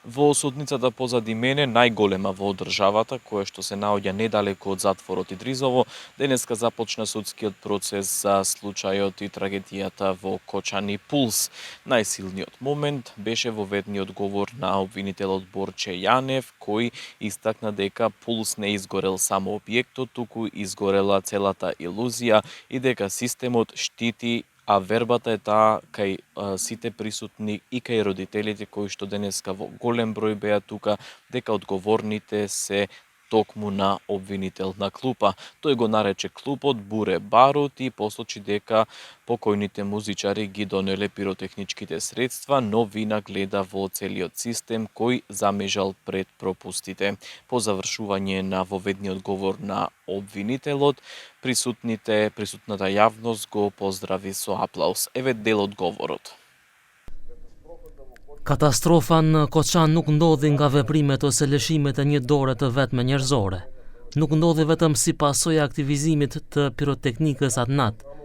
Во судницата позади мене, најголема во државата, која што се наоѓа недалеку од затворот Идризово, денеска започна судскиот процес за случајот и трагедијата во Кочани Пулс. Најсилниот момент беше воведниот говор на обвинителот Борче Јанев, кој истакна дека Пулс не изгорел само објектот, туку изгорела целата илузија и дека системот штити, а вербата е таа кај сите присутни и кај родителите кои што денеска во голем број беа тука, дека одговорните се токму на обвинителна клупа. Тој го нарече клупот буре барут и посочи дека покојните музичари ги донеле пиротехничките средства, но вина гледа во целиот систем кој замежал пред пропустите. По завршување на воведниот говор на обвинителот, присутната јавност го поздрави со аплауз. Еве дел од говорот. Katastrofa në Koçan nuk ndodhi nga veprimet ose lëshimet e një dore të vetme njerëzore. Nuk ndodhi vetëm si pasojë e aktivizimit të piroteknikës atë natë.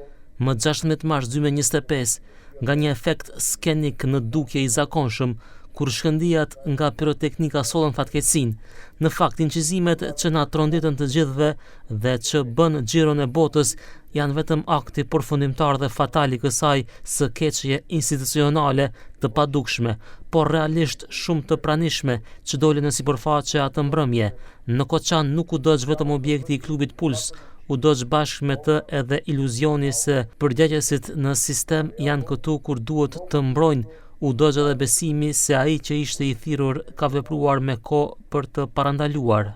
Më 16 mars 2025, nga një efekt skenik në dukje i zakonshëm, kur shkëndijat nga piroteknika sollën fatkeqësinë, në fakt incizimet që na tronditën të gjithëve dhe që bën xhiron e botës janë vetëm akti përfundimtar dhe fatal i kësaj së keqje institucionale të padukshme, por realisht shumë të pranishme që doli në sipërfaqe atë mbrëmje. Në Koçan nuk u dëgj vetëm objekti i klubit Puls, u dëgj bashkë me të edhe iluzioni se përgjegjësit në sistem janë këtu kur duhet të mbrojnë. U dëgj edhe besimi se ai që ishte i thirrur ka vepruar me kohë për të parandaluar.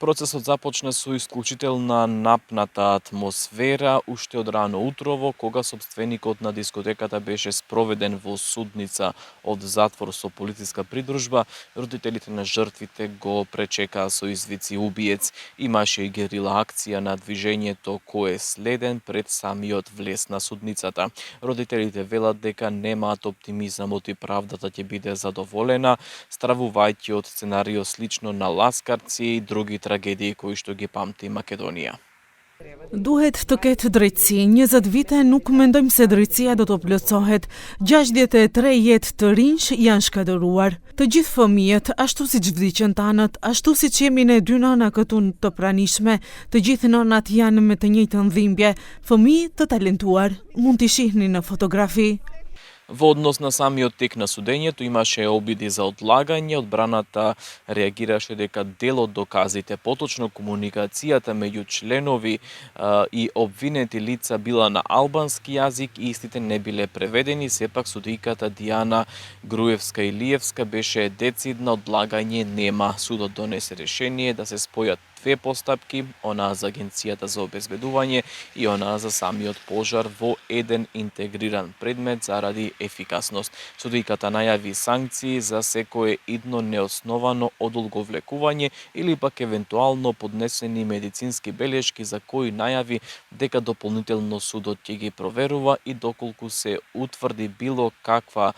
Процесот започна со исклучителна напната атмосфера уште од рано утрово, кога сопственикот на дискотеката беше спроведен во судница од затвор со полициска придружба. Родителите на жртвите го пречекаа со извици убиец. Имаше и герила акција на движењето кој е следен пред самиот влез на судницата. Родителите велат дека немаат оптимизамот и правдата ќе биде задоволена, стравувајќи од сценарио слично на ласкарци и други трагедии кои што ги памти Македонија. Duhet të ketë drejtësi. 20 vite nuk mendojmë se drejtësia do të plotësohet. 63 jetë të rinj janë shkatëruar. Të gjithë fëmijët, ashtu siç vdiqën tanët, ashtu siç jemi ne dy nëna këtu të pranishme, të gjithë nënat janë me të njëjtën dhimbje. Fëmijë të talentuar, mund t'i shihni në fotografi. Во однос на самиот тек на судењето имаше обиди за одлагање, одбраната реагираше дека дел од доказите, поточно комуникацијата меѓу членови и обвинети лица била на албански јазик и истите не биле преведени, сепак судијката Дијана Груевска-Илиевска беше децидна, одлагање нема. Судот донесе решение да се спојат две постапки, онаа за Агенцијата за обезбедување и онаа за самиот пожар во еден интегриран предмет заради ефикасност. Судијката најави санкции за секое идно неосновано одолговлекување или пак евентуално поднесени медицински белешки за кои најави дека дополнително судот ќе ги проверува и доколку се утврди било каква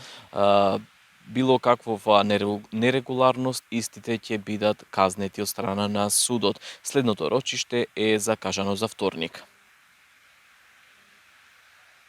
нерегуларност, истите ќе бидат казнети од страна на судот. Следното рочиште е закажано за вторник.